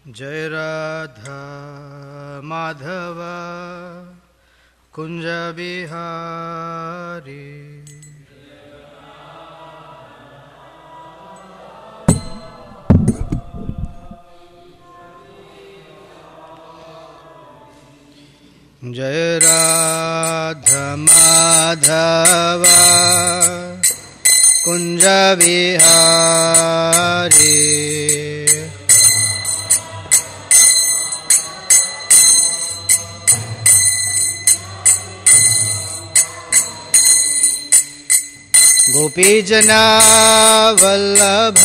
जय राधा माधव कुंज बिहारी। जय राधा माधव कुंज बिहारी। गोपीजना वल्लभ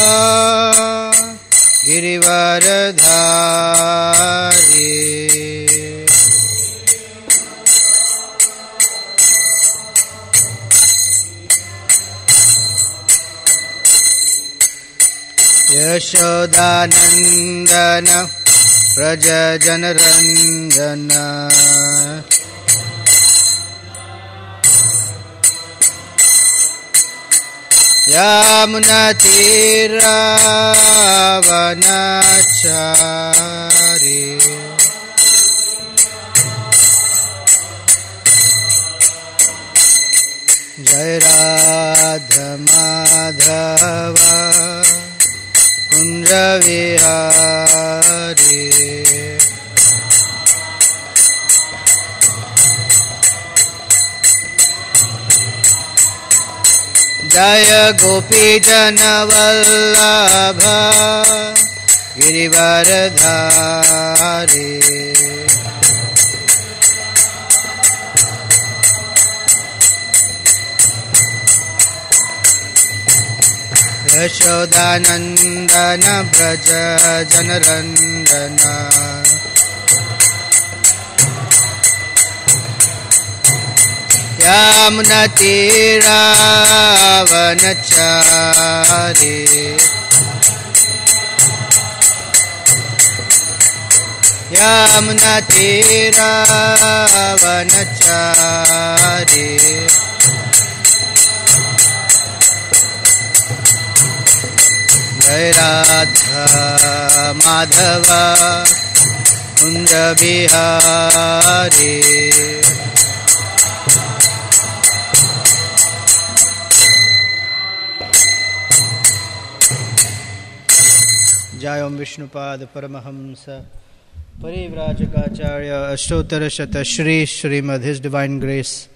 गिरिवरधारी। यशोदानंदन व्रज जनरंजन। यमुनातीरावनचारी। जय राधा माधव कुंज विहारी। जय गोपी जन वल्लभ गिरिवरधारी। यशोदानंदन व्रज जनरंजन। यमुनातीरावनचारी। यमुनातीरावनचारी। जय राधा माधव कुंज बिहारी। जय ओम विष्णुपाद परमहंस परिव्राजकाचार्य अष्टोत्तर शत Shri Srimad his divine grace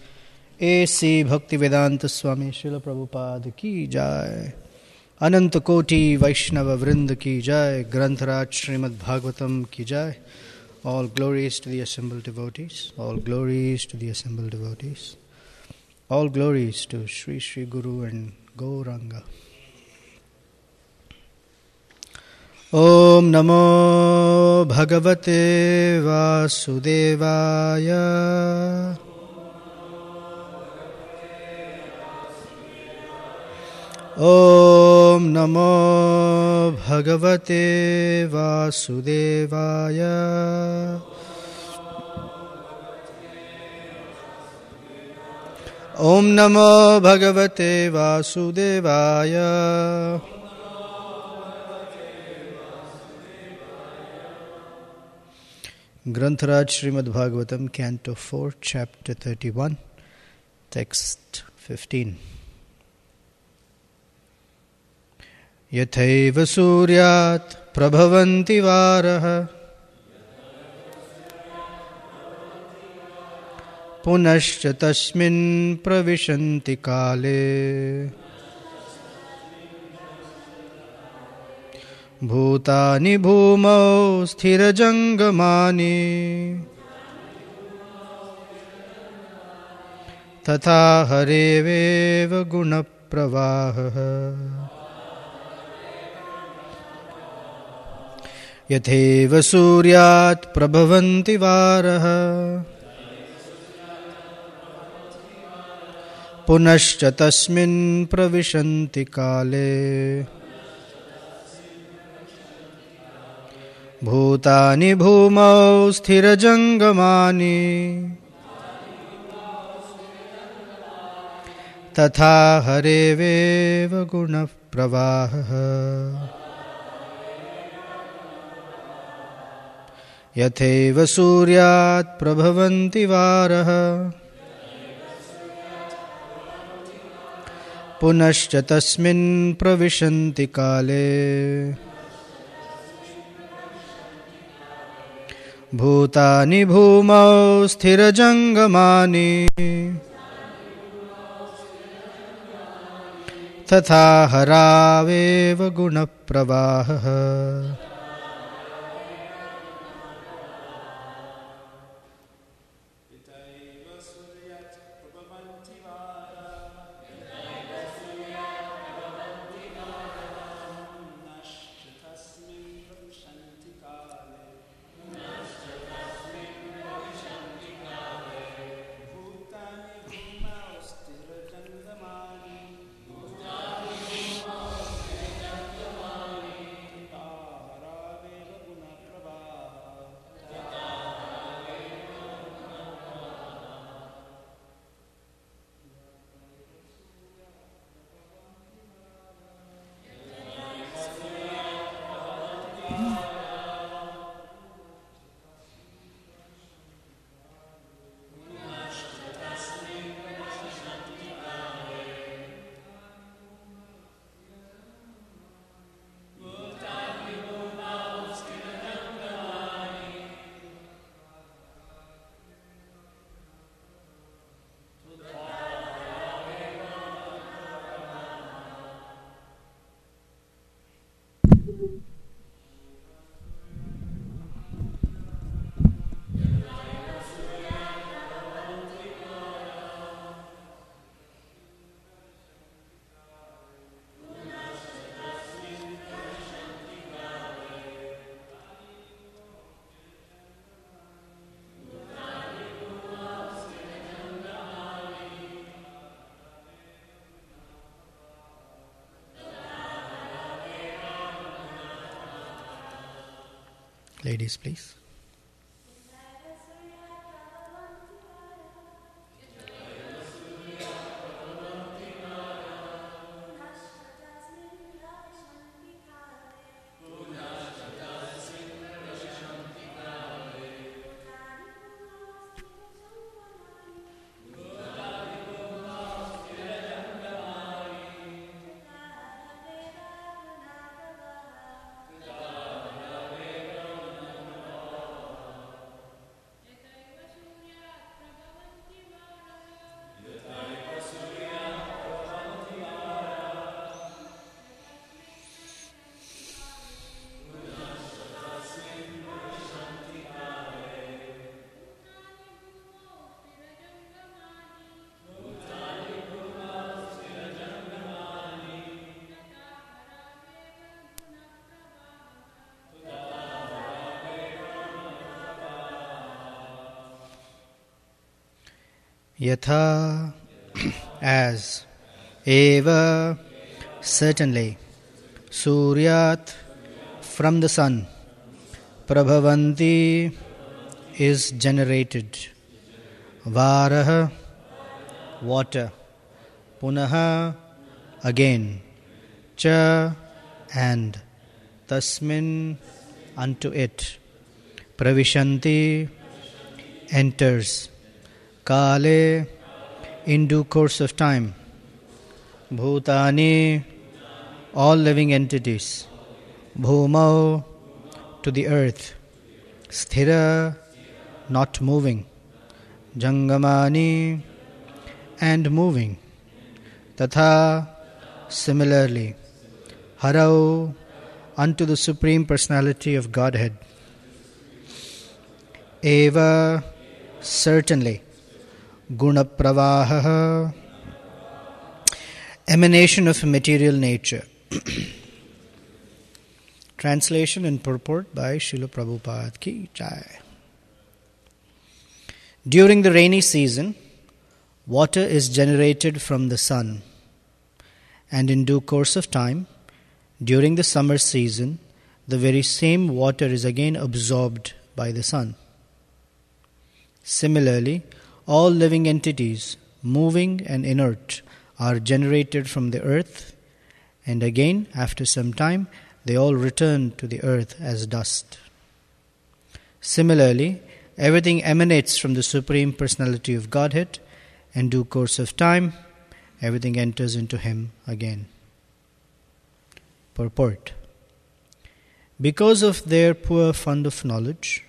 AC Bhaktivedanta Swami Srila Prabhupada की जय। अनंत कोटि वैष्णव वृंद की जय। ग्रंथराज श्रीमद् भागवतम की जय। All glories to the assembled devotees. All glories to the assembled devotees. All glories to Sri Sri Guru and Gauranga. Om Namo Bhagavate Vasudevaya. Om Namo Bhagavate Vasudevaya. Om Namo Bhagavate Vasudevaya. Grantharaj Srimad Bhagavatam, Canto 4, Chapter 31, Text 15. Yathaiva sūryāt prabhavanti vāraḥ punaś tasmin praviśanti kāle bhūtāni bhūmau sthira-jaṅgamāni tathā harāv guṇa-pravāhaḥ. yathaiva sūryāt prabhavanti vāraḥ punaś tasmin praviśanti kāle bhūtāni bhūmau sthira-jaṅgamāni tathā harāv guṇa-pravāhaḥ. yathaiva sūryāt prabhavanti vāraḥ punaś tasmin praviśanti kāle bhūtāni bhūmau sthira-jaṅgamāni tathā harāv guṇa-pravāhaḥ. Ladies, please. Yatha, as, eva, certainly, sūryāt, from the sun, prabhavanti, is generated, vāraḥ, water, punaḥ, again, cha, and, tasmin, unto it, praviśanti, enters, kāle, in due course of time, bhūtāni, all living entities, bhūmau, to the earth, sthira, not moving, jaṅgamāni, and moving, tathā, similarly, harāv, unto the Supreme Personality of Godhead, eva, certainly, guṇa-pravāhaḥ, emanation of material nature. Translation and purport by Srila Prabhupada ki jai. During the rainy season, water is generated from the sun, and in due course of time, during the summer season, the very same water is again absorbed by the sun. Similarly, all living entities, moving and inert, are generated from the earth, and again, after some time, they all return to the earth as dust. Similarly, everything emanates from the Supreme Personality of Godhead. In due course of time, everything enters into Him again. Purport. Because of their poor fund of knowledge,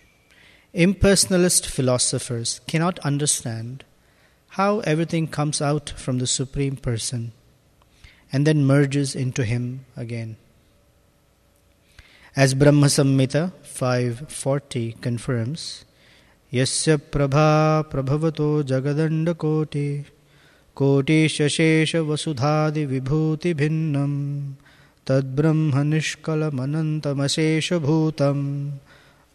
impersonalist philosophers cannot understand how everything comes out from the Supreme Person and then merges into Him again. As Brahma-saṁhitā 5:40 confirms, Yasya prabha prabhavato jagadanda koti shashesha vasudhadi vibhuti bhinnam tad brahma nishkala manantamashesha bhūtam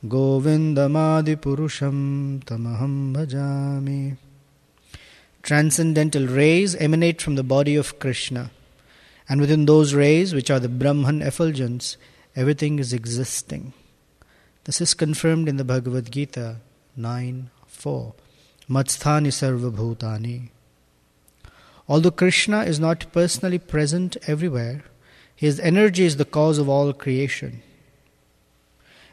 govindamadi purusham tamaham bhajami. Transcendental rays emanate from the body of Krishna, and within those rays, which are the Brahman effulgence, everything is existing. This is confirmed in the Bhagavad Gita 9:4. Matsthani sarva bhūtāni. Although Krishna is not personally present everywhere, His energy is the cause of all creation.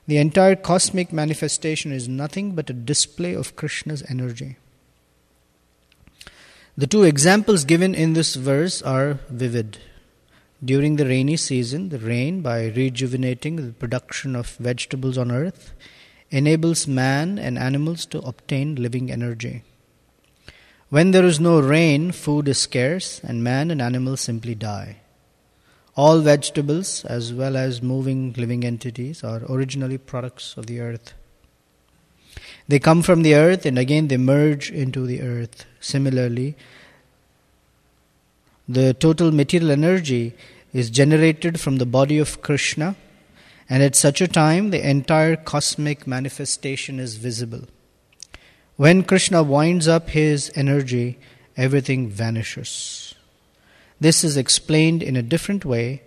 The entire cosmic manifestation is nothing but a display of Krishna's energy. The two examples given in this verse are vivid. During the rainy season, the rain, by rejuvenating the production of vegetables on earth, enables man and animals to obtain living energy. When there is no rain, food is scarce, and man and animals simply die. All vegetables, as well as moving living entities, are originally products of the earth. They come from the earth and again they merge into the earth. Similarly, the total material energy is generated from the body of Krishna, and at such a time the entire cosmic manifestation is visible. When Krishna winds up his energy, everything vanishes. This is explained in a different way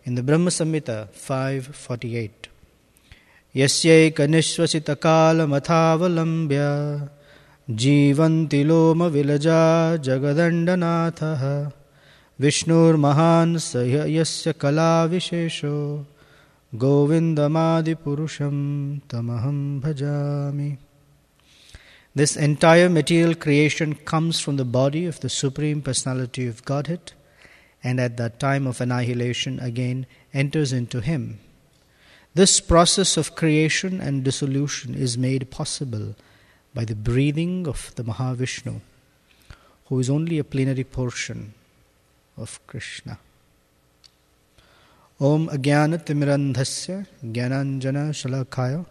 in the Brahma-saṁhitā 5:48. Yasyeka nishvasita kāla mathavalambya jivanti loma vilaja jagadandanathah Vishnur mahan yasya kala vishesho govindamadi purusham tamaham bhajami. This entire material creation comes from the body of the Supreme Personality of Godhead, and at that time of annihilation again enters into Him. This process of creation and dissolution is made possible by the breathing of the Mahavishnu, who is only a plenary portion of Krishna. Om ajnana-timirandhasya jnananjana shalakaya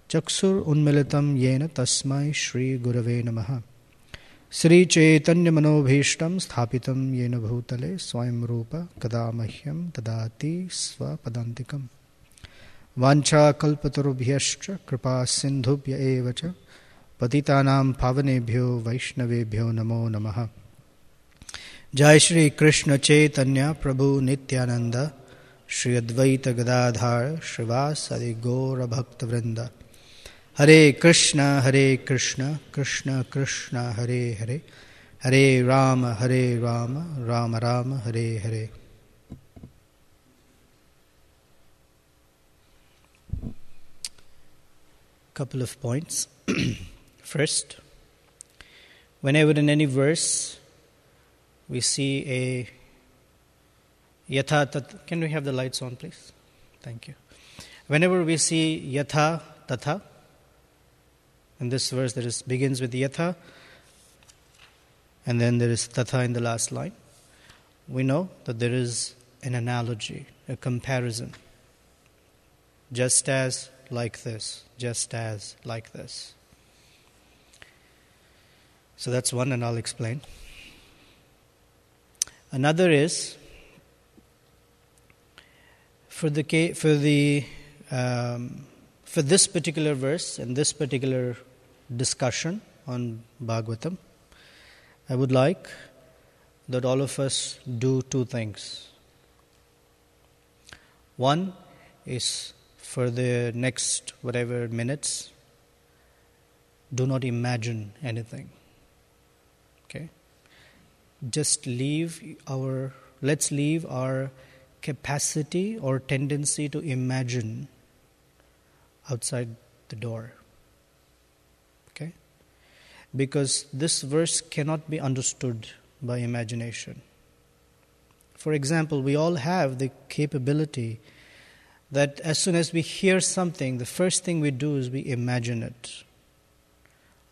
chaksur unmilitam yena tasmai Shri Gurave Namaha. Sri Chaitanya Manobhishtam sthapitam yena bhūtale swayam rupa kadamahyam tadati svapadantikam. Vancha kalpatarubhyascha kripa sindhubhya evacha patitanam pavanebhyo vaishnavebhyo namo namaha. Jai Shri Krishna Chaitanya Prabhu Nityananda Shri Advaita Gadadhara Shrivasadi Gaura Bhakta Vrinda. Hare Krishna, Krishna Krishna, Hare Hare, Hare Rama, Rama Rama, Hare Hare. Couple of points. First, whenever in any verse we see a tathā. Can we have the lights on, please? Thank you. Whenever we see yatha, tathā, in this verse there is begins with yatha, and then there is tathā in the last line. We know that there is an analogy, a comparison. Just as, like this. Just as, like this. So that's one, and I'll explain. Another is for this particular verse and this particular discussion on Bhagavatam, I would like that all of us do two things. One is, for the next whatever minutes, do not imagine anything. Okay? Let's leave our capacity or tendency to imagine outside the door. because this verse cannot be understood by imagination. For example, we all have the capability that as soon as we hear something, the first thing we do is we imagine it.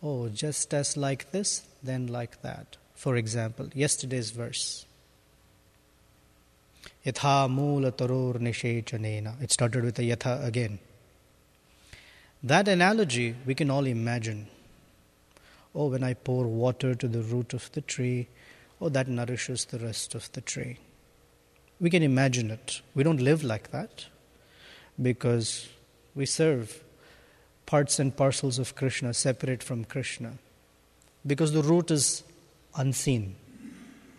Oh, just as like this, then like that. For example, yesterday's verse. Yatha moola taror nishechanena. It started with a yatha again. That analogy we can all imagine. Oh, when I pour water to the root of the tree, oh, that nourishes the rest of the tree. We can imagine it. We don't live like that because we serve parts and parcels of Krishna separate from Krishna because the root is unseen.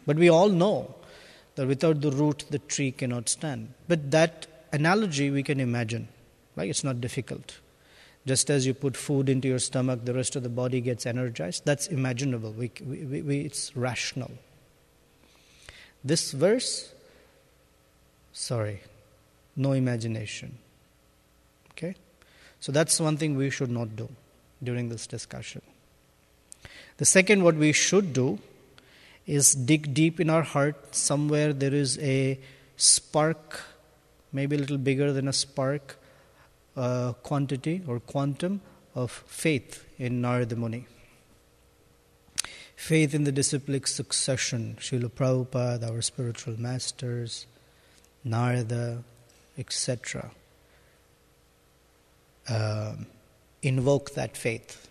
But we all know that without the root, the tree cannot stand. But that analogy we can imagine, right? It's not difficult. Just as you put food into your stomach, the rest of the body gets energized. That's imaginable. It's rational. This verse, no imagination. Okay? So that's one thing we should not do during this discussion. The second, what we should do is dig deep in our heart. Somewhere there is a spark, maybe a little bigger than a spark, quantity or quantum of faith in Nārada Muni. Faith in the disciplic succession, Srila Prabhupada, our spiritual masters, Nārada, etc. Invoke that faith.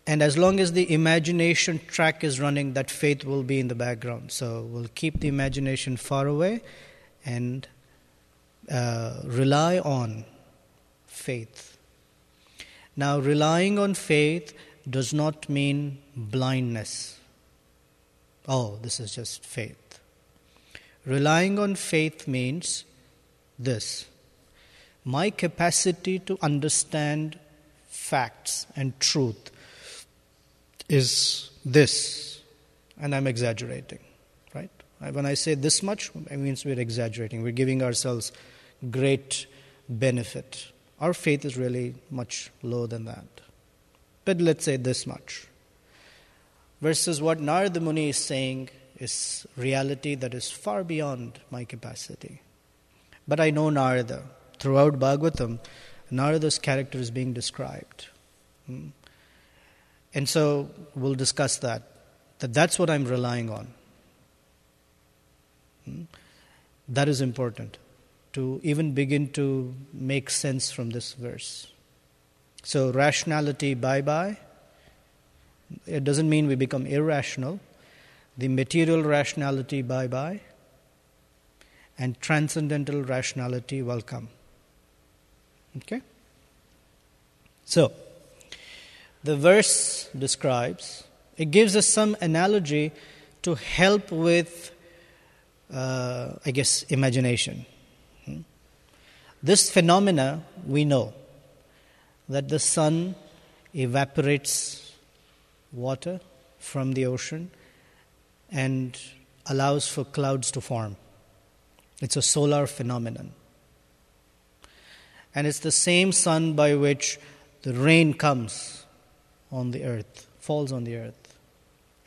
And as long as the imagination track is running, that faith will be in the background. So we'll keep the imagination far away and rely on faith. Now, relying on faith does not mean blindness. Oh, this is just faith. Relying on faith means this. My capacity to understand facts and truth is this, and I'm exaggerating, right? When I say this much, it means we're exaggerating. We're giving ourselves great benefit. Our faith is really much lower than that. But let's say this much. Versus what Nārada Muni is saying is reality that is far beyond my capacity. But I know Nārada. Throughout Bhagavatam, Nārada's character is being described. And so we'll discuss that's what I'm relying on. That is important to even begin to make sense from this verse. So rationality, bye-bye. It doesn't mean we become irrational. The material rationality, bye-bye. And transcendental rationality, welcome. Okay? So, the verse describes, it gives us some analogy to help with, imagination. This phenomena, we know that the sun evaporates water from the ocean and allows for clouds to form. It's a solar phenomenon. And it's the same sun by which the rain comes on the earth, falls on the earth.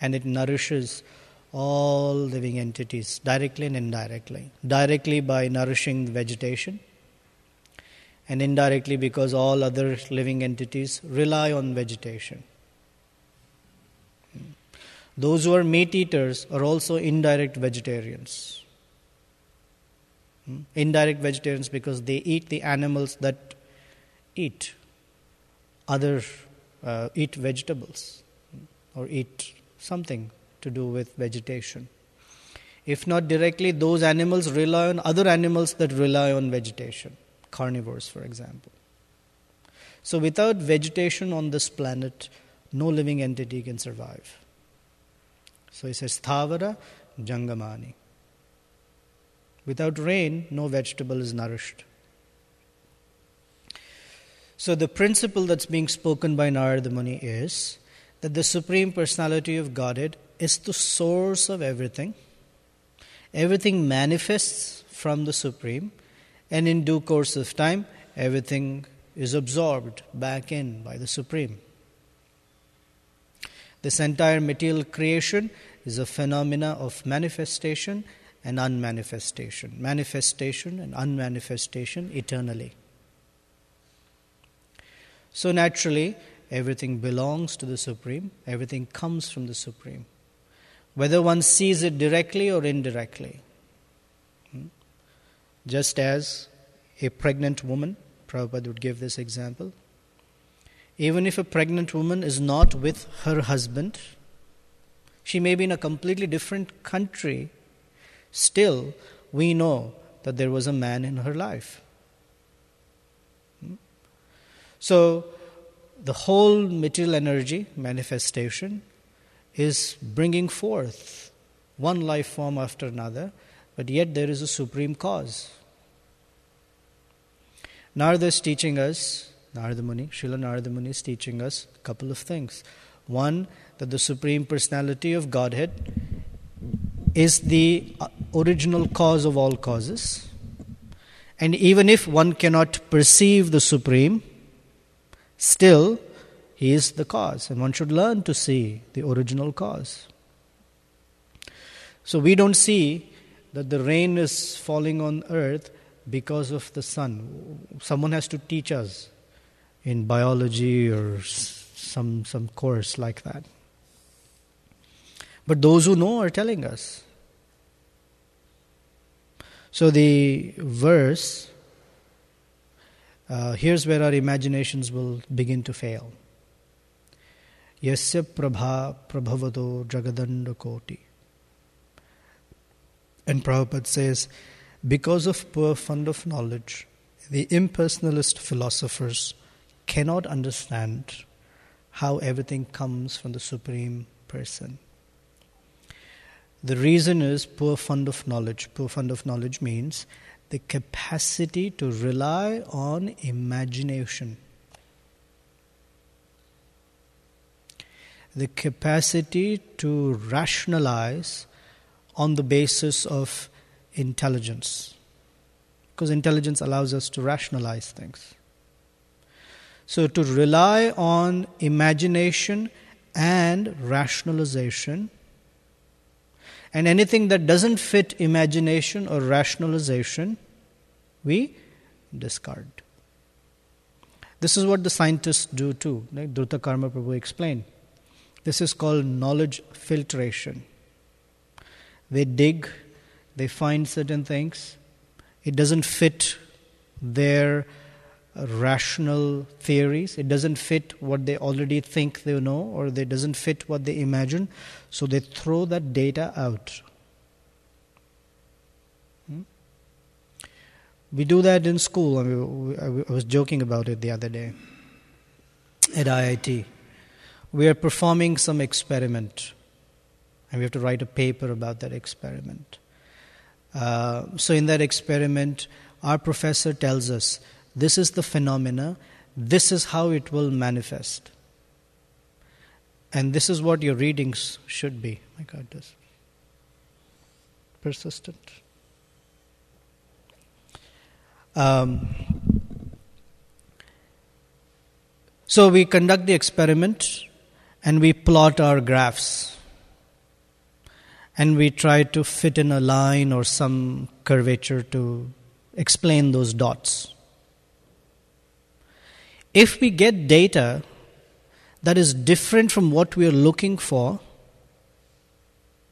And it nourishes all living entities, directly and indirectly. Directly by nourishing vegetation, and indirectly because all other living entities rely on vegetation. Those who are meat eaters are also indirect vegetarians. Indirect vegetarians because they eat the animals that eat vegetables or eat something to do with vegetation. If not directly, those animals rely on other animals that rely on vegetation, carnivores, for example. So without vegetation on this planet, no living entity can survive. So he says, sthira-jaṅgamāni. Without rain, no vegetable is nourished. So the principle that's being spoken by Nārada Muni is that the Supreme Personality of Godhead is the source of everything. Everything manifests from the Supreme, and in due course of time, everything is absorbed back in by the Supreme. This entire material creation is a phenomena of manifestation and unmanifestation. Manifestation and unmanifestation eternally. So naturally, everything belongs to the Supreme. Everything comes from the Supreme. Whether one sees it directly or indirectly. Just as a pregnant woman, Prabhupada would give this example. Even if a pregnant woman is not with her husband, she may be in a completely different country, still we know that there was a man in her life. So, the whole material energy, manifestation, is bringing forth one life form after another, but yet there is a supreme cause. Nārada is teaching us, Srila Nārada Muni is teaching us a couple of things. One, that the Supreme Personality of Godhead is the original cause of all causes. And even if one cannot perceive the Supreme, still, He is the cause. And one should learn to see the original cause. So we don't see that the rain is falling on earth because of the sun. Someone has to teach us in biology or some course like that. But those who know are telling us. So the verse, here's where our imaginations will begin to fail. Yasya prabhavato jagadanda koti. And Prabhupada says, because of poor fund of knowledge, the impersonalist philosophers cannot understand how everything comes from the Supreme Person. The reason is poor fund of knowledge. Poor fund of knowledge means the capacity to rely on imagination. The capacity to rationalize on the basis of intelligence. Because intelligence allows us to rationalize things. So to rely on imagination and rationalization, and anything that doesn't fit imagination or rationalization, we discard. This is what the scientists do too, like Dhruta Karma Prabhu explained. This is called knowledge filtration. They dig, they find certain things. It doesn't fit their rational theories. It doesn't fit what they already think they know, or it doesn't fit what they imagine. So they throw that data out. We do that in school. I was joking about it the other day at IIT. We are performing some experiment, and we have to write a paper about that experiment. So in that experiment, our professor tells us, this is the phenomena, this is how it will manifest. And this is what your readings should be. My God, this persistent. So we conduct the experiment and we plot our graphs. And we try to fit in a line or some curvature to explain those dots. If we get data that is different from what we are looking for,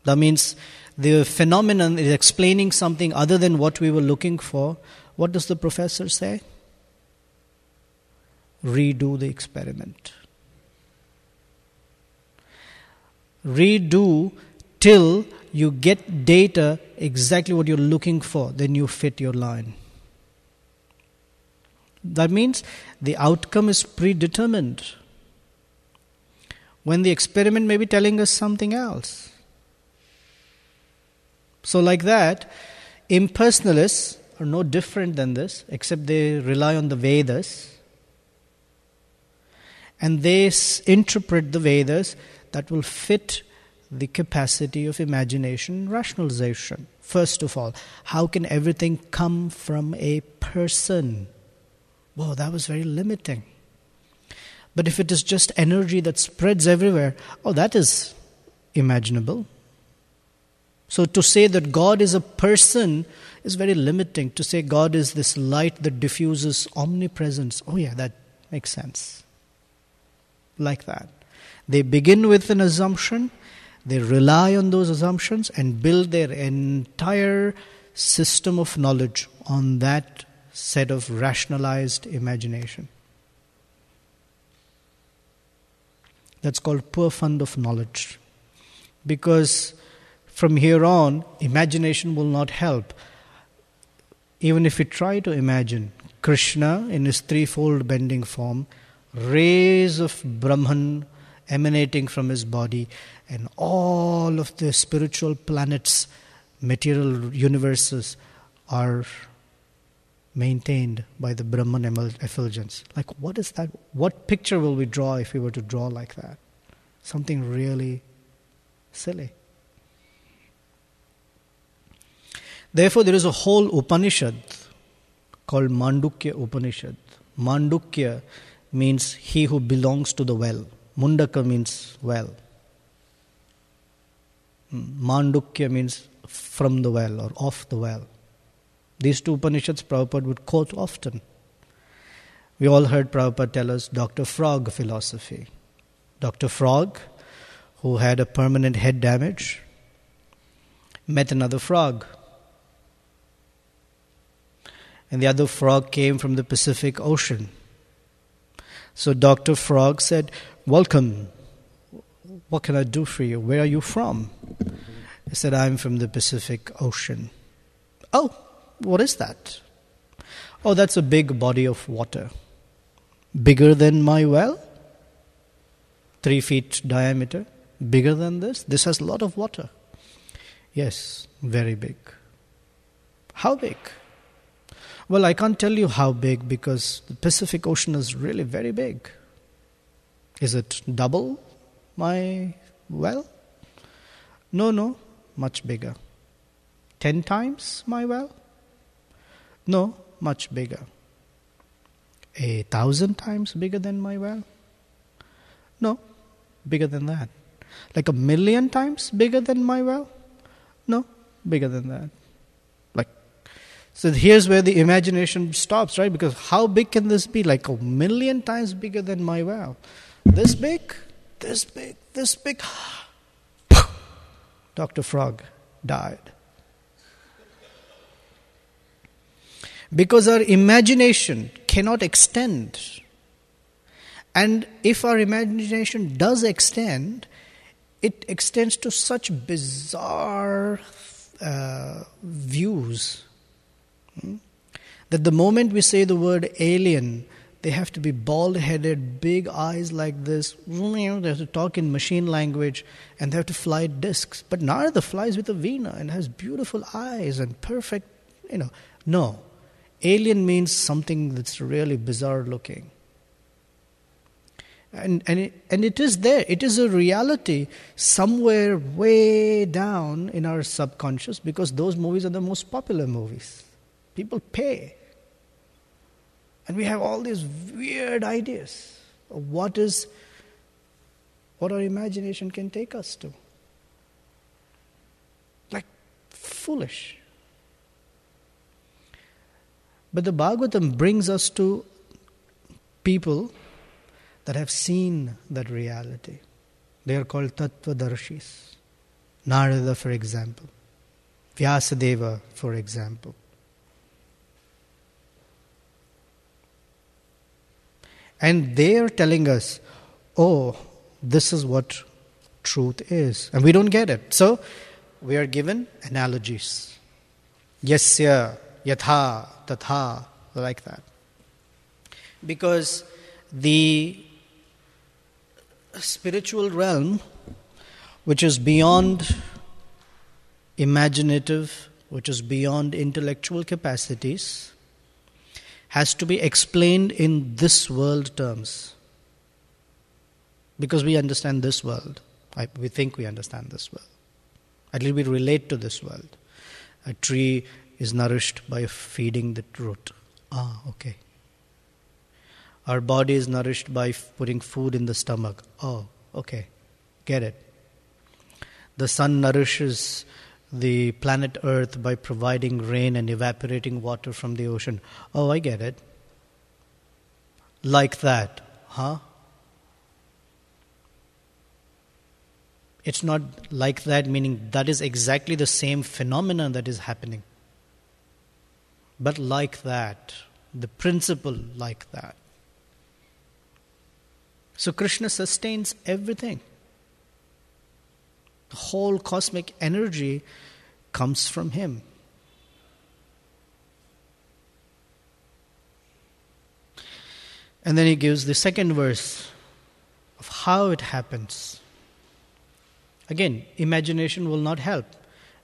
that means the phenomenon is explaining something other than what we were looking for, what does the professor say? Redo the experiment. Redo till you get data exactly what you're looking for, then you fit your line. That means the outcome is predetermined. When the experiment may be telling us something else. So like that, impersonalists are no different than this, except they rely on the Vedas. And they interpret the Vedas that will fit the capacity of imagination and rationalization. First of all, how can everything come from a person? Whoa, that was very limiting. But if it is just energy that spreads everywhere, that is imaginable. So to say that God is a person is very limiting. To say God is this light that diffuses omnipresence, that makes sense. Like that. They begin with an assumption, they rely on those assumptions and build their entire system of knowledge on that set of rationalized imagination. That's called poor fund of knowledge. Because from here on, imagination will not help. Even if we try to imagine Krishna in his threefold bending form, rays of Brahman emanating from his body, and all of the spiritual planets, material universes are maintained by the Brahman effulgence. Like, what is that? What picture will we draw if we were to draw like that? Something really silly. Therefore, there is a whole Upanishad called Mandukya Upanishad. Mandukya means he who belongs to the well. Mundaka means well. Mandukya means from the well or off the well. These two Upanishads Prabhupada would quote often. We all heard Prabhupada tell us Dr. Frog philosophy. Dr. Frog, who had a permanent head damage, met another frog. And the other frog came from the Pacific Ocean. So Dr. Frog said, "Welcome. What can I do for you? Where are you from?" He said, "I'm from the Pacific Ocean." "Oh, what is that?" "Oh, that's a big body of water. Bigger than my well? 3 feet diameter. Bigger than this? This has a lot of water." "Yes, very big." "How big?" "Well, I can't tell you how big because the Pacific Ocean is really very big." "Is it double my well?" No, much bigger." 10 times my well?" "No, much bigger." 1,000 times bigger than my well?" "No, bigger than that." "Like 1,000,000 times bigger than my well?" "No, bigger than that." So here's where the imagination stops, right? Because how big can this be? Like 1,000,000 times bigger than my well. This big, this big, this big. Dr. Frog died. Because our imagination cannot extend. And if our imagination does extend, it extends to such bizarre views. That the moment we say the word alien, they have to be bald-headed, big eyes like this. They have to talk in machine language, and they have to fly discs. But Nārada flies with a veena and has beautiful eyes and perfect, No. Alien means something that's really bizarre looking. And it is there. It is a reality somewhere way down in our subconscious because those movies are the most popular movies. People pay. And we have all these weird ideas of what our imagination can take us to. Like foolish. But the Bhagavatam brings us to people that have seen that reality. They are called tattvadarshis. Nārada, for example. Vyasadeva, for example. And they are telling us, this is what truth is. And we don't get it. So, we are given analogies. Yasya, yatha, tathā, like that. Because the spiritual realm, which is beyond imaginative, which is beyond intellectual capacities, has to be explained in this world terms. Because we understand this world. We think we understand this world. At least we relate to this world. A tree is nourished by feeding the root. Okay. Our body is nourished by putting food in the stomach. Oh, okay. Get it. The sun nourishes the planet Earth by providing rain and evaporating water from the ocean. Oh, I get it. Like that. Huh? It's not like that, meaning that is exactly the same phenomenon that is happening. But like that. The principle like that. So Krishna sustains everything. The whole cosmic energy comes from Him. And then He gives the second verse of how it happens. Again, imagination will not help.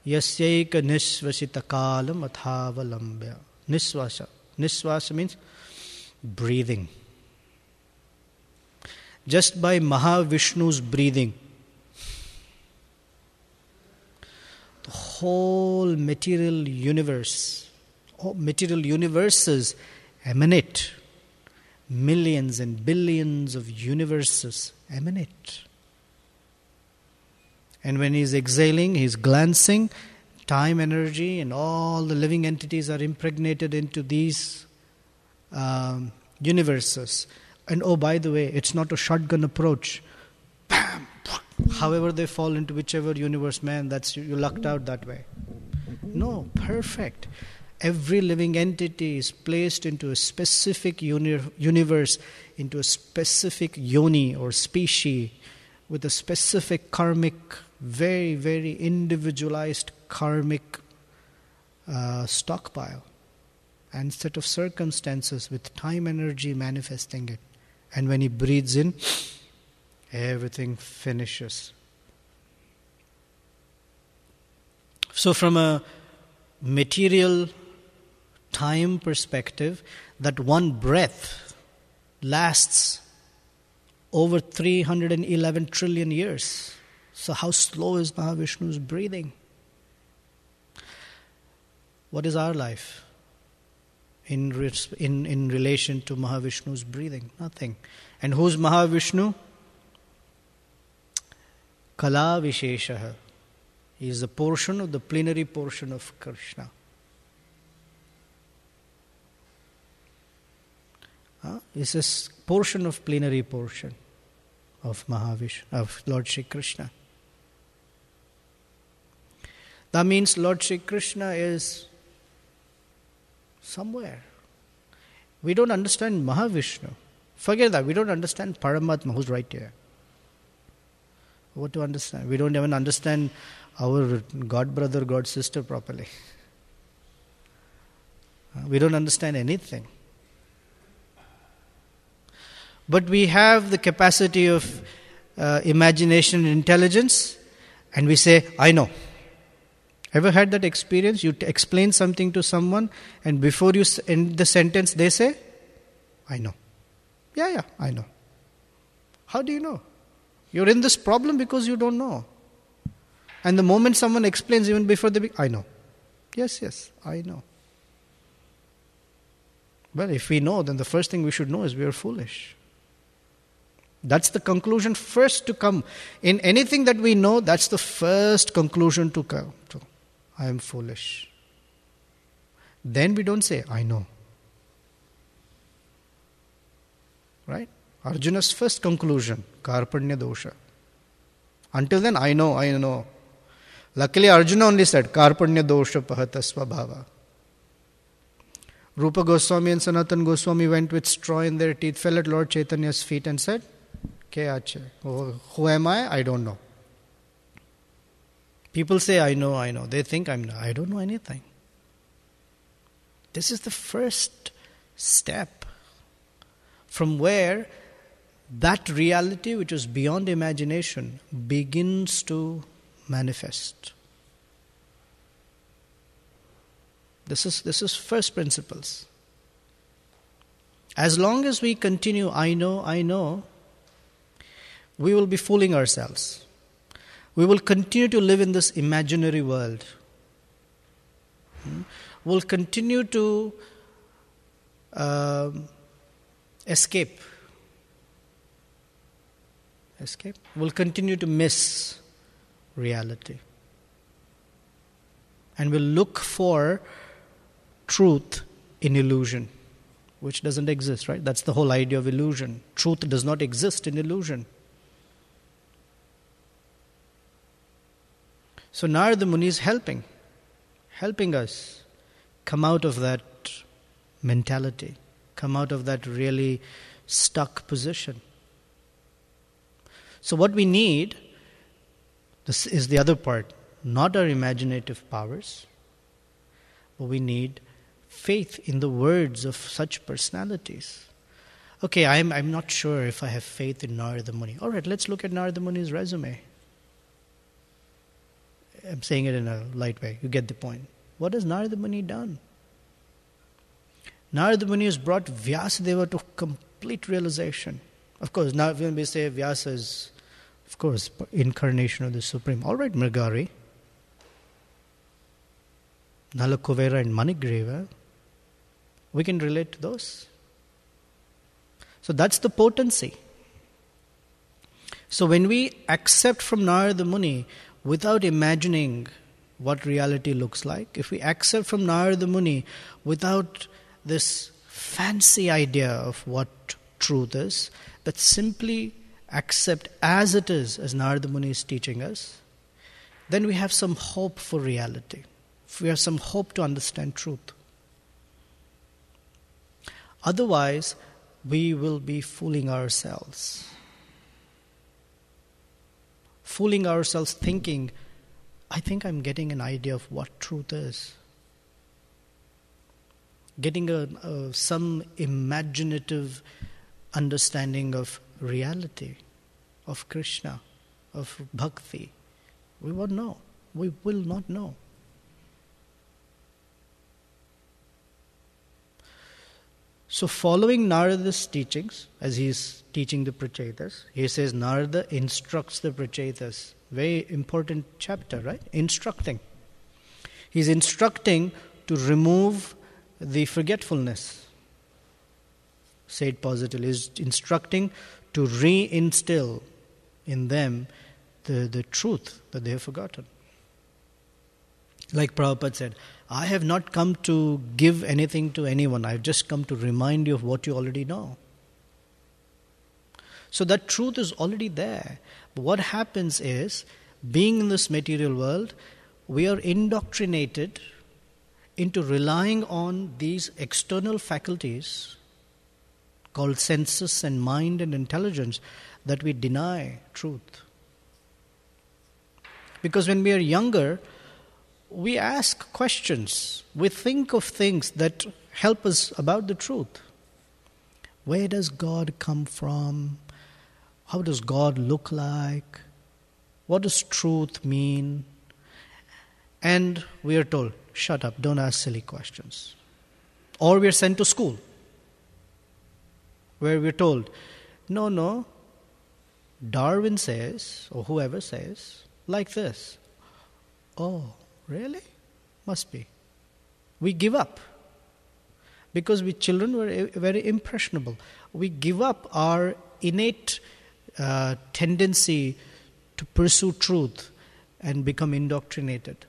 Yasyaika nisvasita kālam athavalambya. Nisvasa. Nisvasa means breathing. Just by Mahavishnu's breathing, the whole material universe, material universes emanate. Millions and billions of universes emanate. And when he's exhaling, he's glancing, time, energy, and all the living entities are impregnated into these universes. And oh, by the way, it's not a shotgun approach. Bam! However they fall into whichever universe, man, that's you lucked out that way. No, perfect. Every living entity is placed into a specific universe, into a specific yoni or species, with a specific karmic, very, very individualized karmic stockpile and set of circumstances with time energy manifesting it. And when he breathes in, everything finishes. So from a material time perspective, that one breath lasts over 311 trillion years. So how slow is Mahavishnu's breathing? What is our life in relation to Mahavishnu's breathing? Nothing. And who's Mahavishnu? Kala Visheshaha. He is a portion of the plenary portion of Krishna. It's a portion of plenary portion of of Lord Shri Krishna. That means Lord Shri Krishna is somewhere. We don't understand Mahavishnu. Forget that. We don't understand Paramatma, who's right here. What to understand? We don't even understand our God brother, God sister properly. We don't understand anything. But we have the capacity of imagination and intelligence, and we say, I know. Ever had that experience? You explain something to someone, and before you end the sentence, they say, I know. Yeah, I know. How do you know? You're in this problem because you don't know. And the moment someone explains, even before they I know. Yes, I know. Well, if we know, then the first thing we should know is we are foolish. That's the conclusion first to come. In anything that we know, that's the first conclusion to come to. I am foolish. Then we don't say, I know. Right? Arjuna's first conclusion, karpanya dosha. Until then, I know. Luckily, Arjuna only said, karpanya dosha pahata svabhava. Rupa Goswami and Sanatan Goswami went with straw in their teeth, fell at Lord Chaitanya's feet and said, who am I? I don't know. People say, I know. They think I don't know anything. This is the first step from where that reality which is beyond imagination begins to manifest. This is first principles. As long as we continue, I know, we will be fooling ourselves. We will continue to live in this imaginary world. We'll continue to escape. We'll continue to miss reality. And we'll look for truth in illusion, which doesn't exist, right? That's the whole idea of illusion. Truth does not exist in illusion. So Nārada Muni is helping us come out of that mentality, come out of that really stuck position. So what we need, this is the other part, not our imaginative powers, but we need faith in the words of such personalities. Okay, I'm not sure if I have faith in Nārada Muni. All right, let's look at Nārada Muni's resume. I'm saying it in a light way. You get the point. What has Nārada Muni done? Nārada Muni has brought Vyasadeva to complete realization. Of course, now when we say Vyasa is, of course, incarnation of the Supreme. All right, Mrigari, Nalakuvera and Manigreva, we can relate to those. So that's the potency. So when we accept from Nārada Muni without imagining what reality looks like, if we accept from Nārada Muni without this fancy idea of what truth is, but simply accept as it is, as Nārada Muni is teaching us, then we have some hope for reality. We have some hope to understand truth. Otherwise, we will be fooling ourselves. Fooling ourselves thinking, I think I'm getting an idea of what truth is. Getting some imaginative understanding of reality, of Krishna, of bhakti. We won't know. We will not know. So following Narada's teachings, as he is teaching the Pracetās, he says Nārada instructs the Pracetās. Very important chapter, right? Instructing. He's instructing to remove the forgetfulness. Say it positively. He's instructing to reinstill in them the truth that they have forgotten. Like Prabhupada said, I have not come to give anything to anyone. I have just come to remind you of what you already know. So that truth is already there. But what happens is, being in this material world, we are indoctrinated into relying on these external faculties called senses and mind and intelligence that we deny truth. Because when we are younger, we ask questions. We think of things that help us about the truth. Where does God come from? How does God look like? What does truth mean? And we are told, shut up, don't ask silly questions. Or we are sent to school, where we are told, no, Darwin says, or whoever says, like this. Oh, really? Must be. We give up. Because we children were very impressionable. We give up our innate tendency to pursue truth and become indoctrinated.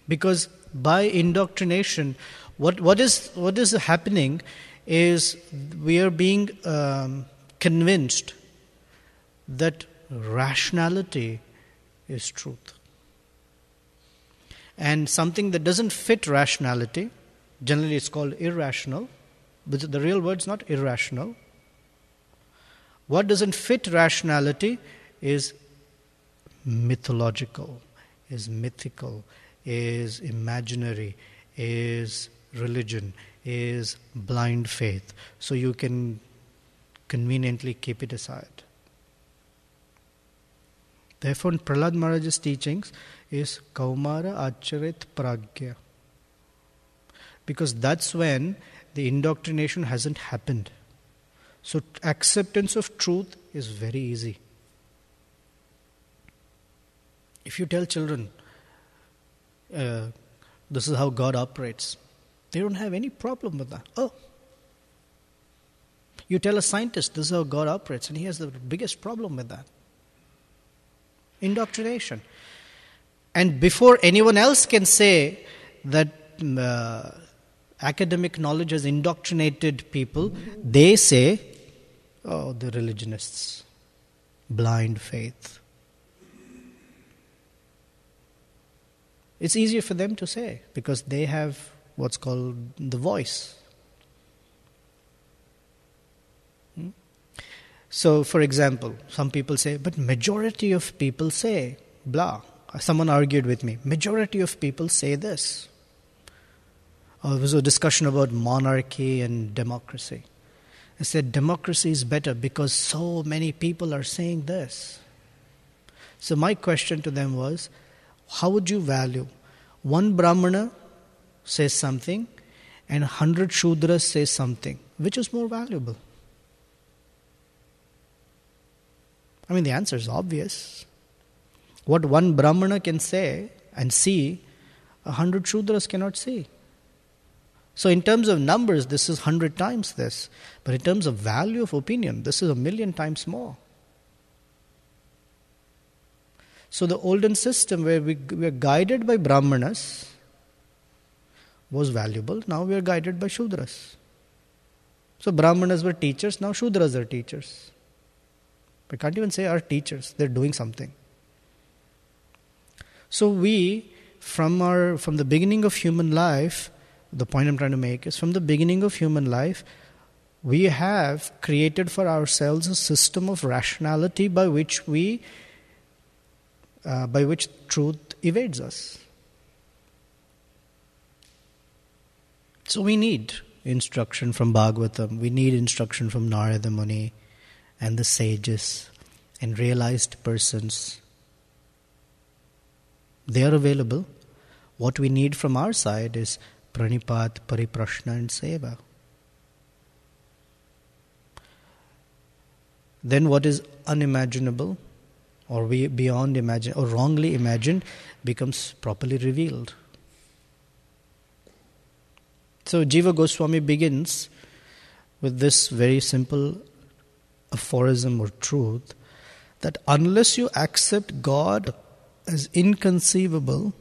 Because by indoctrination, what is happening is we are being convinced that rationality is truth. And something that doesn't fit rationality, generally it's called irrational, but the real word's not irrational. What doesn't fit rationality is mythological, is mythical, is imaginary, is religion, is blind faith. So you can conveniently keep it aside. Therefore, in Prahlad Maharaj's teachings is Kaumara Acharit Pragya. Because that's when the indoctrination hasn't happened. So acceptance of truth is very easy. If you tell children, this is how God operates, they don't have any problem with that. Oh, You tell a scientist this is how God operates, and he has the biggest problem with that. Indoctrination. And before anyone else can say that academic knowledge has indoctrinated people, they say, oh, the religionists, blind faith. It's easier for them to say because they have what's called the voice. So, for example, some people say, but majority of people say, blah. Someone argued with me, majority of people say this. There was a discussion about monarchy and democracy. I said, democracy is better because so many people are saying this. So my question to them was, how would you value? One Brahmana says something and 100 Shudras say something. Which is more valuable? I mean, the answer is obvious. What one Brahmana can say and see, 100 Shudras cannot see. So in terms of numbers, this is 100 times this. But in terms of value of opinion, this is 1,000,000 times more. So the olden system where we are guided by Brahmanas was valuable. Now we are guided by Shudras. So Brahmanas were teachers, now Shudras are teachers. We can't even say our teachers, they're doing something. So we, from the beginning of human life, the point I'm trying to make is from the beginning of human life, we have created for ourselves a system of rationality by which truth evades us. So we need instruction from Bhagavatam, we need instruction from Nārada Muni and the sages and realized persons. They are available. What we need from our side is pranipat, pariprashna and seva. Then what is unimaginable or beyond imagine or wrongly imagined becomes properly revealed. So Jiva Goswami begins with this very simple aphorism or truth that unless you accept God as inconceivable,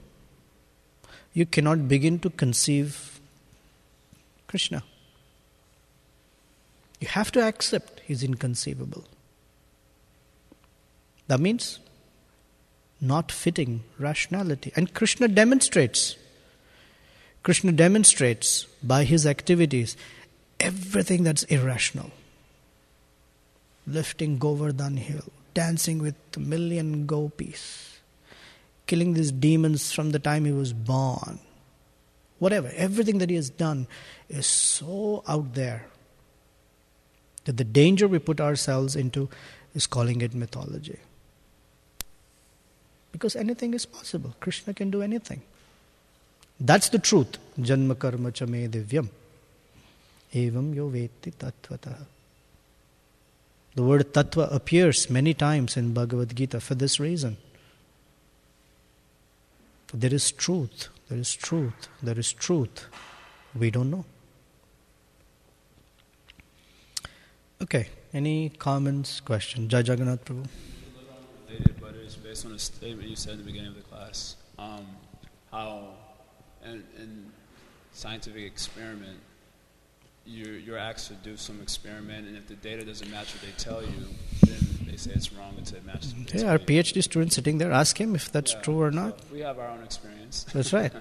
you cannot begin to conceive Krishna. You have to accept He is inconceivable. That means not fitting rationality. And Krishna demonstrates by His activities everything that's irrational. Lifting Govardhan hill, dancing with 1,000,000 gopis, killing these demons from the time He was born. Whatever, everything that He has done is so out there that the danger we put ourselves into is calling it mythology. Because anything is possible. Krishna can do anything. That's the truth. Janma karma cha me divyam. Evam yo veti tattvataha. The word tattva appears many times in Bhagavad Gita for this reason. There is truth. There is truth. There is truth. We don't know. Okay. Any comments, questions? Jai Jagannath Prabhu. Related, but it's based on a statement you said at the beginning of the class. How in scientific experiment, you're asked to do some experiment, and if the data doesn't match what they tell you, then they say it's wrong until it matches. Yeah, our PhD student sitting there, ask him if that's true or not. So we have our own experience. That's right.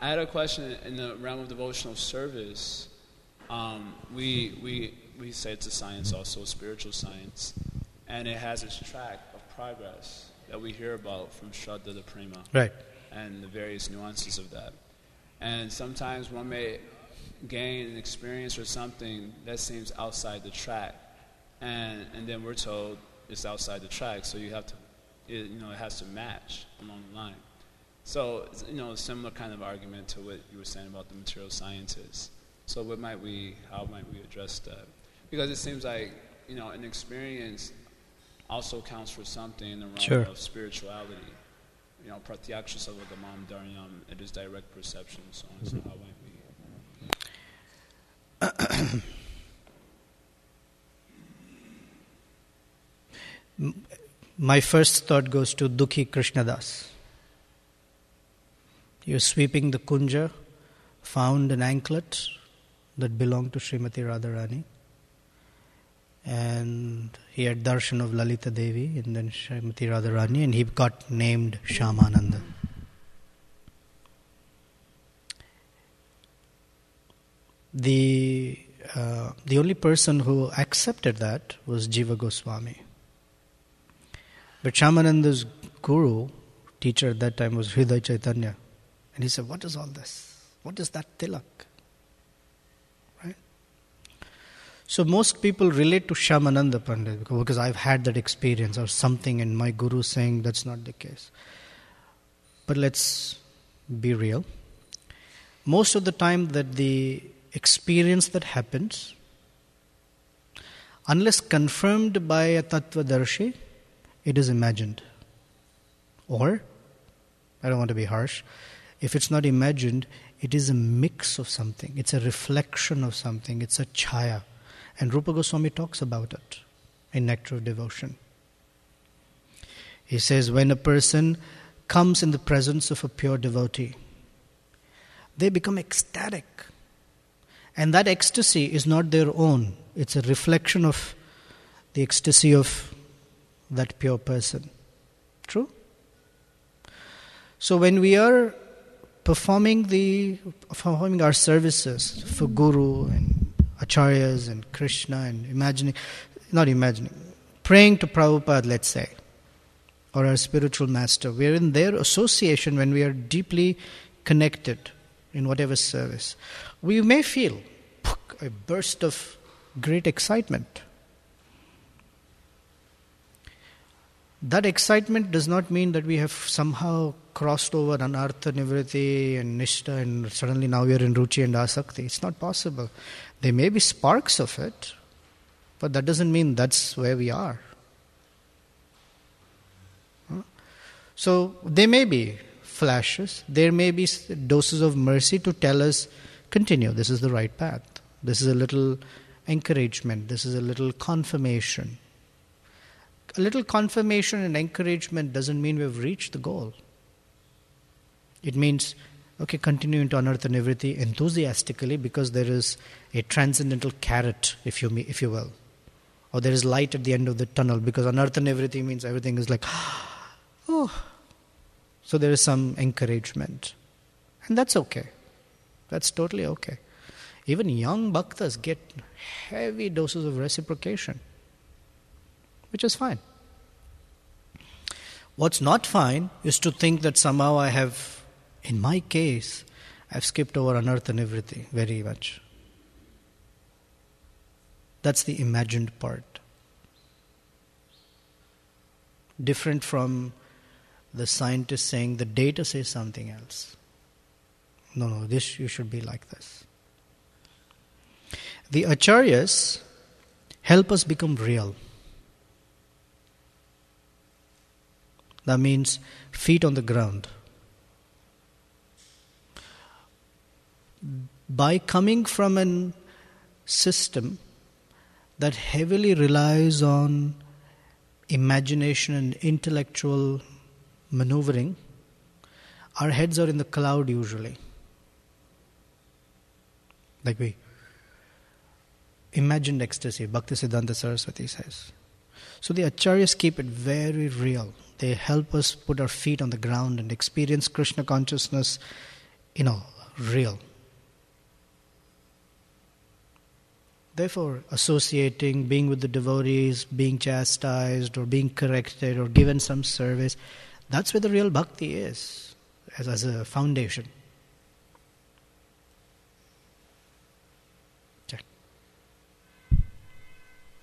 I had a question in the realm of devotional service. We say it's a science, also a spiritual science, and it has its track of progress that we hear about from Shraddha to Prema, right, and the various nuances of that. And sometimes one may gain an experience or something that seems outside the track, and then we're told it's outside the track, so you have to, it has to match along the line. So, a similar kind of argument to what you were saying about the material sciences. So how might we address that? Because it seems like, an experience also counts for something in the realm of spirituality. Pratyaksha savagamam dharyam, it is direct perception, so on. So how might we? My first thought goes to Dukhi Krishnadas. He was sweeping the kunja, found an anklet that belonged to Srimati Radharani, and he had darshan of Lalita Devi and then Srimati Radharani, and he got named Shyamananda. The only person who accepted that was Jiva Goswami. But Shyamananda's guru, teacher at that time, was Hridaya Chaitanya. And he said, what is all this? What is that tilak? Right? So most people relate to Shyamananda Pandit because I've had that experience or something, and my guru saying that's not the case. But let's be real. Most of the time that the experience that happens, unless confirmed by a tattvadarshi, it is imagined. Or, I don't want to be harsh, if it's not imagined, it is a mix of something. It's a reflection of something. It's a chaya. And Rupa Goswami talks about it in Nectar of Devotion. He says, when a person comes in the presence of a pure devotee, they become ecstatic. And that ecstasy is not their own. It's a reflection of the ecstasy of that pure person. True? So when we are performing our services for Guru and Acharyas and Krishna and praying to Prabhupada, let's say, or our spiritual master, we are in their association when we are deeply connected in whatever service. We may feel a burst of great excitement. That excitement does not mean that we have somehow crossed over anartha, nivritti and nishta and suddenly now we are in ruchi and asakti. It's not possible. There may be sparks of it, but that doesn't mean that's where we are. So there may be flashes, there may be doses of mercy to tell us, continue, this is the right path. This is a little encouragement, this is a little confirmation. A little confirmation and encouragement doesn't mean we've reached the goal. It means, okay, continue into anartha nivritti enthusiastically because there is a transcendental carrot, if you will. Or there is light at the end of the tunnel because anartha nivritti means everything is like, oh. So there is some encouragement. And that's okay. That's totally okay. Even young bhaktas get heavy doses of reciprocation, which is fine. What's not fine is to think that somehow I have, in my case, I've skipped over anartha nivritti very much. That's the imagined part. Different from the scientist saying the data says something else. No, this you should be like this. The acharyas help us become real. That means feet on the ground. By coming from a system that heavily relies on imagination and intellectual maneuvering, our heads are in the cloud usually. Like we imagined ecstasy, Bhaktisiddhanta Saraswati says. So the acharyas keep it very real. They help us put our feet on the ground and experience Krishna consciousness, real. Therefore, associating, being with the devotees, being chastised or being corrected or given some service, that's where the real bhakti is, as a foundation. Okay.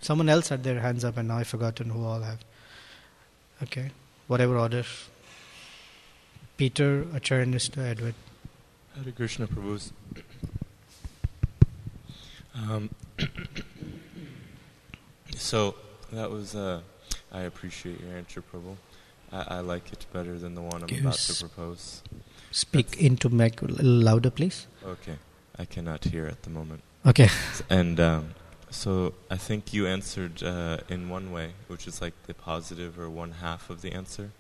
Someone else had their hands up and now I've forgotten who all have. Okay. Whatever order. Peter, Acharya Nishta, Edward. Hare Krishna Prabhus. So that was, I appreciate your answer, Prabhu. I like it better than the one I'm about to propose. Speak into mic a little louder, please. Okay. I cannot hear at the moment. Okay. And So I think you answered in one way, which is like the positive or one half of the answer.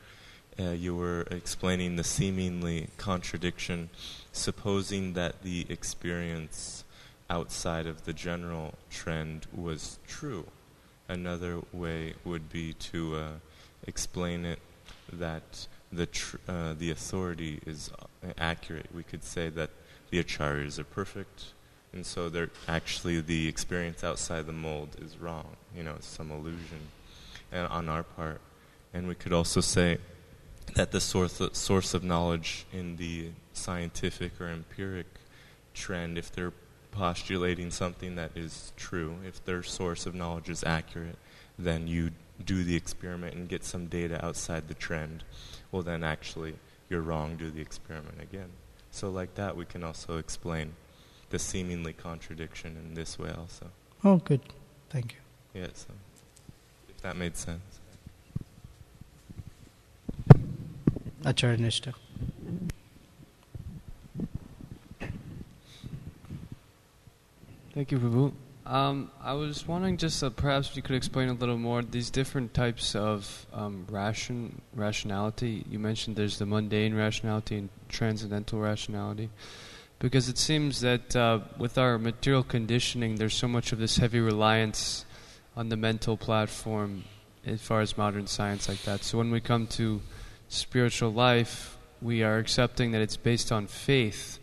You were explaining the seemingly contradiction, supposing that the experience outside of the general trend was true. Another way would be to explain it that the authority is accurate. We could say that the acharyas are perfect, and so they're actually the experience outside the mold is wrong. It's some illusion on our part. And we could also say that the source of knowledge in the scientific or empiric trend, if they're postulating something that is true, if their source of knowledge is accurate, then you do the experiment and get some data outside the trend. Well, then actually you're wrong, do the experiment again. So like that we can also explain the seemingly contradiction in this way also. Oh, good. Thank you. Yeah, so if that made sense. Acharya Nishta. Thank you, Prabhu. I was wondering just perhaps you could explain a little more these different types of rationality. You mentioned there's the mundane rationality and transcendental rationality. Because it seems that with our material conditioning, there's so much of this heavy reliance on the mental platform as far as modern science like that. So when we come to spiritual life, we are accepting that it's based on faith,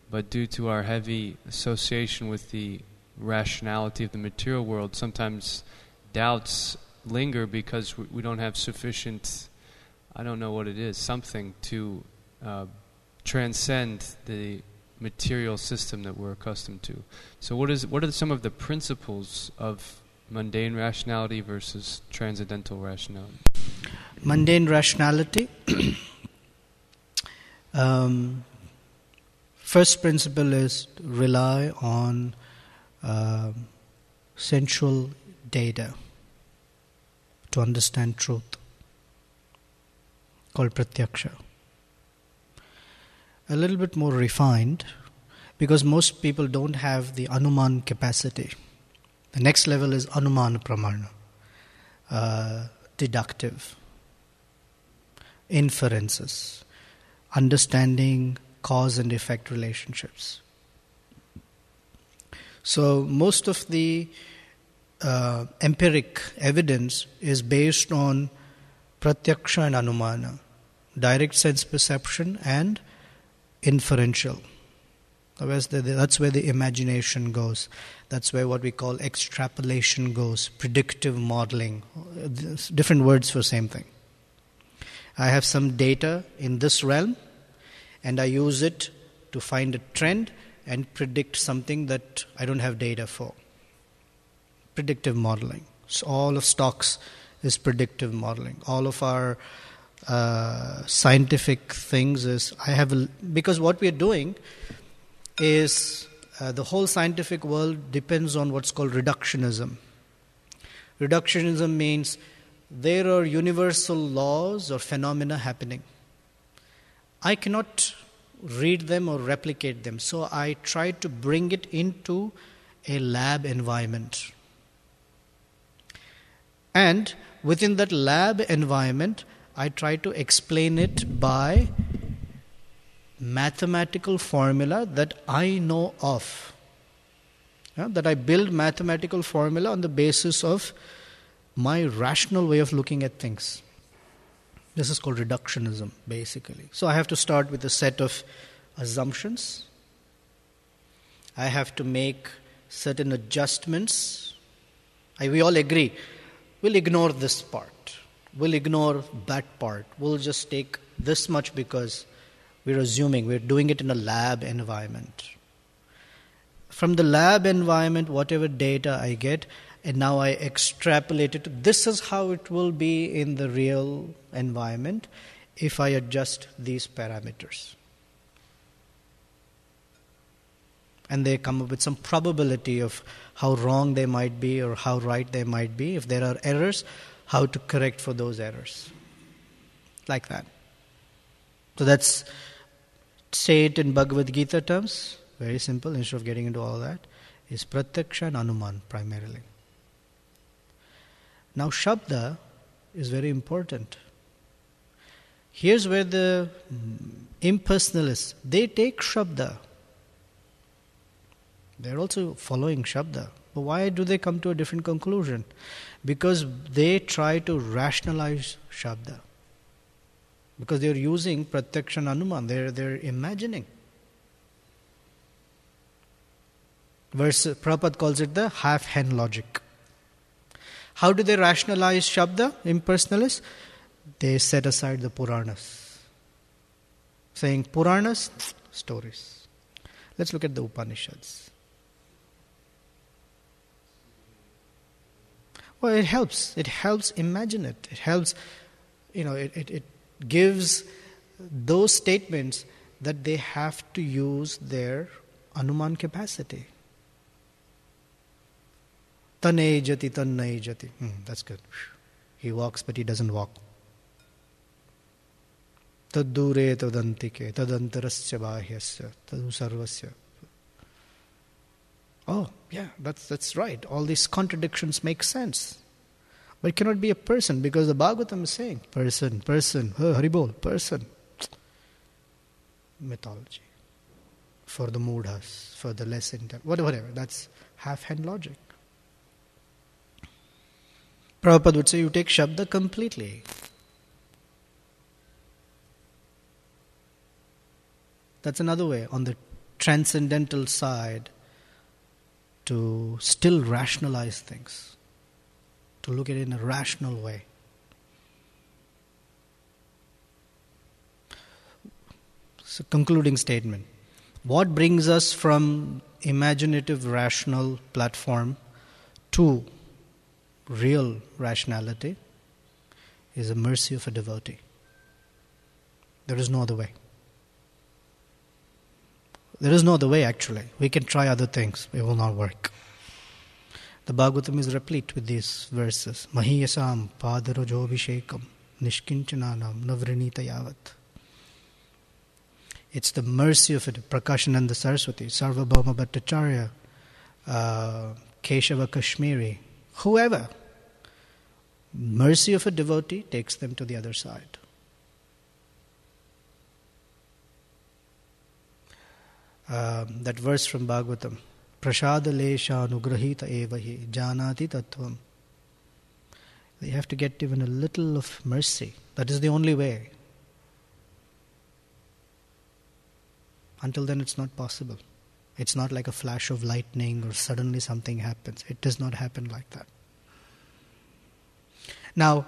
but due to our heavy association with the rationality of the material world, sometimes doubts linger because we don't have sufficient, I don't know what it is, something to transcend the material system that we're accustomed to. So what are some of the principles of mundane rationality versus transcendental rationality? Mundane rationality. First principle is rely on sensual data to understand truth, called pratyaksha. A little bit more refined, because most people don't have the anuman capacity. The next level is anumana pramana, deductive, inferences, understanding cause and effect relationships. So most of the empiric evidence is based on pratyaksha and anumana, direct sense perception and inferential. That's where the imagination goes. That's where what we call extrapolation goes, predictive modeling, different words for same thing. I have some data in this realm and I use it to find a trend and predict something that I don't have data for. Predictive modeling. So all of stocks is predictive modeling. All of our scientific things is, because what we are doing is the whole scientific world depends on what's called reductionism. Reductionism means there are universal laws or phenomena happening. I cannot read them or replicate them, so I try to bring it into a lab environment. And within that lab environment, I try to explain it by mathematical formula that I know of. That I build mathematical formula on the basis of my rational way of looking at things. This is called reductionism, basically. So I have to start with a set of assumptions. I have to make certain adjustments. We all agree, we'll ignore this part. We'll ignore that part. We'll just take this much because we're assuming we're doing it in a lab environment. From the lab environment, whatever data I get, and now I extrapolate it. This is how it will be in the real environment if I adjust these parameters. And they come up with some probability of how wrong they might be or how right they might be. If there are errors, how to correct for those errors. Like that. So that's, say it in Bhagavad Gita terms, very simple, instead of getting into all that. is pratyaksha and anuman primarily. Now Shabda is very important. Here's where the impersonalists, they take Shabda. They're also following Shabda. But why do they come to a different conclusion? Because they try to rationalize Shabda. Because they're using pratyaksha and anuman. They're imagining. Prabhupada calls it the half-hen logic. How do they rationalize Shabda, impersonalists? They set aside the Puranas. Saying Puranas, stories. Let's look at the Upanishads. Well, it helps. It helps imagine it. It helps, it gives those statements that they have to use their anuman capacity. Tanai jati, tannai jati. That's good. He walks, but he doesn't walk. Taddure tadantike, tadantarasya bahyasya, tadu sarvasya. Oh, yeah, that's right. All these contradictions make sense. But it cannot be a person, because the Bhagavatam is saying, person, Haribol, person. Mythology. For the moodhas, for the less intelligent, whatever. That's half-hand logic. Prabhupada would say, you take Shabda completely. That's another way, on the transcendental side, to still rationalize things, to look at it in a rational way. So, concluding statement. What brings us from imaginative rational platform to real rationality is the mercy of a devotee. There is no other way. There is no other way, actually. We can try other things. It will not work. The Bhagavatam is replete with these verses. Mahiyasam padarajobhishekam nishkinchananam navrinita yavat. It's the mercy of it. Prakashananda Saraswati, Sarvabhauma Bhattacharya, Keshava Kashmiri, whoever. Mercy of a devotee takes them to the other side. That verse from Bhagavatam, Prasada lesha anugrahita evahi janati tattvam. They have to get even a little of mercy. That is the only way. Until then it's not possible. It's not like a flash of lightning or suddenly something happens. It does not happen like that. Now,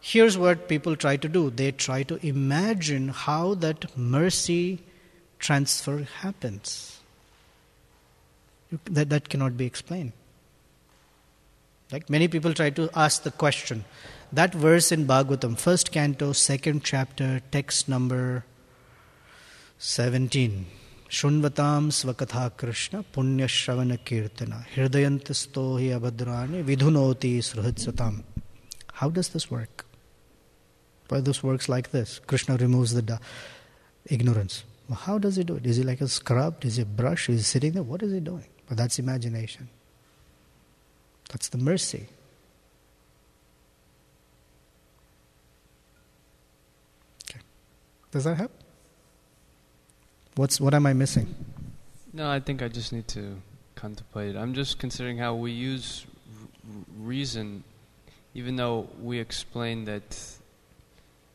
here's what people try to do. They try to imagine how that mercy transfer happens. That cannot be explained. Like many people try to ask the question. That verse in Bhagavatam, 1st canto, 2nd chapter, text number 17. Shunvatam svakatha Krishna punya shravana kirtana hirdayantasto hi abhadrani vidhunoti sruhitsatam. How does this work? Well, this works like this. Krishna removes the ignorance. Well, how does he do it? Is he like a scrub? Is he a brush? Is he sitting there? What is he doing? But that's imagination. That's the mercy. Okay. Does that help? What am I missing? No, I think I just need to contemplate it. I'm just considering how we use reason, even though we explain that,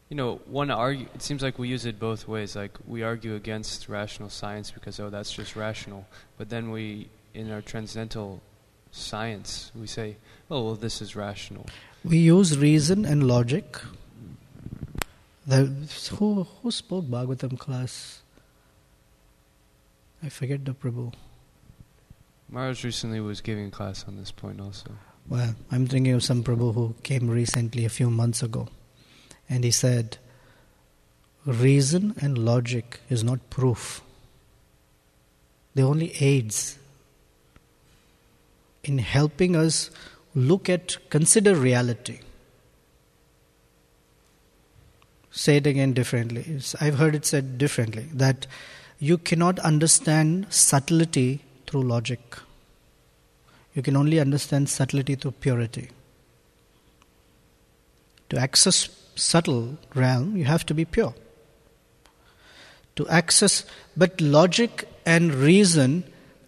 it seems like we use it both ways. Like we argue against rational science because, that's just rational. But then in our transcendental science, we say, this is rational. We use reason and logic. Who spoke Bhagavatam class? I forget the Prabhu. Maharaj recently was giving a class on this point also. Well, I'm thinking of some Prabhu who came recently a few months ago. And he said, reason and logic is not proof. They're only aids in helping us consider reality. Say it again differently. I've heard it said differently, that you cannot understand subtlety through logic. You can only understand subtlety through purity. To access subtle realm, you have to be pure. To access, but logic and reason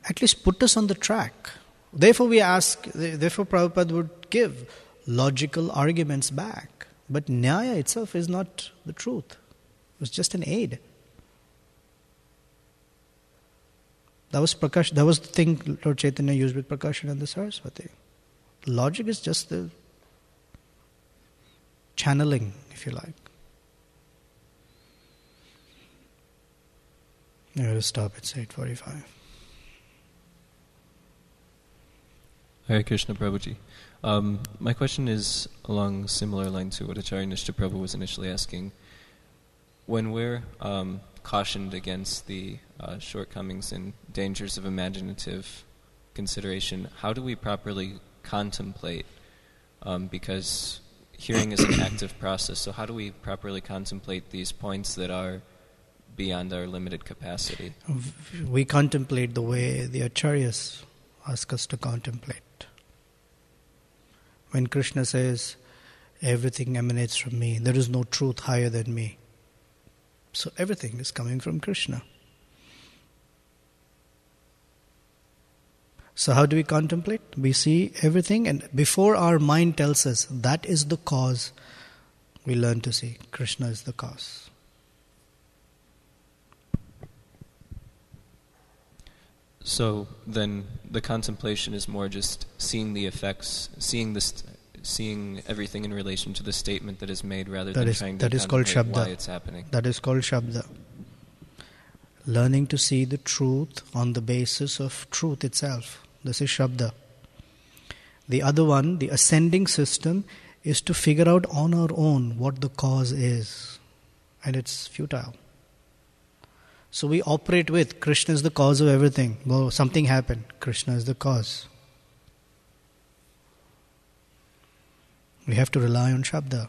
at least put us on the track. Therefore Prabhupada would give logical arguments back. But Nyaya itself is not the truth. It was just an aid. That was the thing Lord Chaitanya used with Prakashan and the Saraswati. Logic is just the channeling, if you like. I'm going to stop at 8:45. Hare Krishna Prabhuji. My question is along similar lines to what Acharya Nishta Prabhu was initially asking. When we're cautioned against the shortcomings and dangers of imaginative consideration, how do we properly contemplate? Because hearing is an active process, so how do we properly contemplate these points that are beyond our limited capacity? We contemplate the way the Acharyas ask us to contemplate. When Krishna says, everything emanates from me, there is no truth higher than me. So everything is coming from Krishna. So how do we contemplate? We see everything, and before our mind tells us that is the cause, we learn to see Krishna is the cause. So then the contemplation is more just seeing the effects, seeing everything in relation to the statement that is made rather than trying to contemplate why it's happening. That is called Shabda. Learning to see the truth on the basis of truth itself. This is Shabda. The other one, the ascending system, is to figure out on our own what the cause is. And it's futile. So we operate with Krishna is the cause of everything. Well, something happened. Krishna is the cause. We have to rely on Shabda.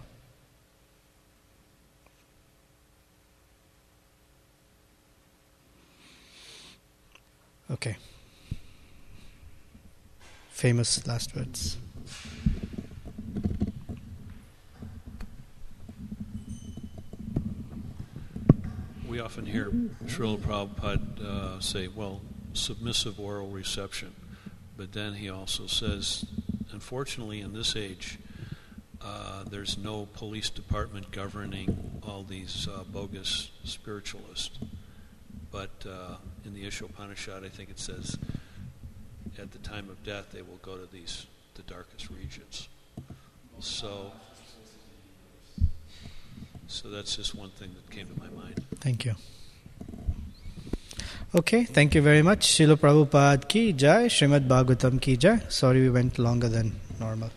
Okay. Famous last words. We often hear Srila Prabhupada say, well, submissive oral reception. But then he also says, unfortunately in this age, there's no police department governing all these bogus spiritualists. But in the Ishopanishad, I think it says, at the time of death, they will go to the darkest regions. So that's just one thing that came to my mind. Thank you. Okay, thank you very much. Srila Prabhupada ki jai, Srimad Bhagavatam ki jai. Sorry we went longer than normal.